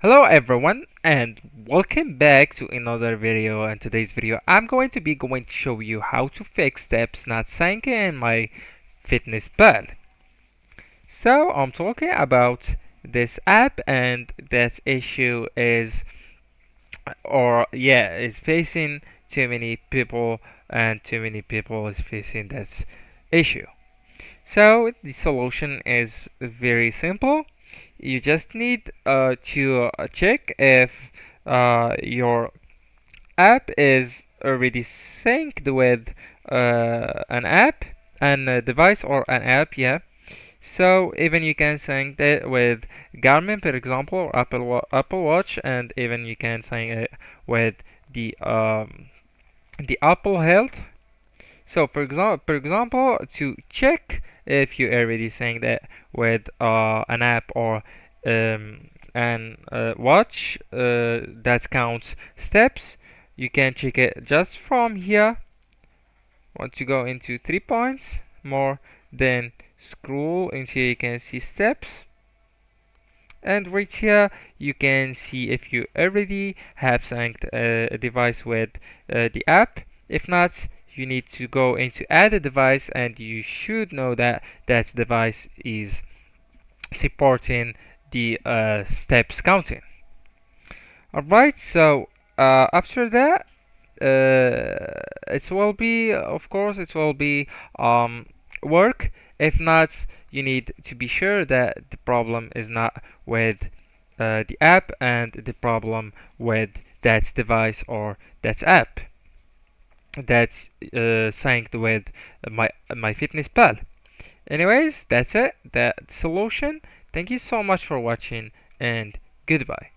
Hello everyone and welcome back to another video. In today's video I'm going to show you how to fix steps not syncing in my fitness pal. So I'm talking about this app, and that issue is facing too many people, and too many people is facing this issue. So the solution is very simple. You just need to check if your app is already synced with an device or an app, yeah. So even you can sync it with Garmin, for example, or Apple Watch, and even you can sync it with the Apple Health. So for example, to check if you already synced it with an app or an watch that counts steps, you can check it just from here. Want to go into 3 points more, then scroll until you can see steps, and right here you can see if you already have synced a device with the app. If not, you need to go into add a device, and you should know that that device is supporting the steps counting. Alright, so after that, it will be, of course, it will be work. If not, you need to be sure that the problem is not with the app, and the problem with that device or that app that's synced with MyFitnessPal. Anyways, that's it. That solution. Thank you so much for watching, and goodbye.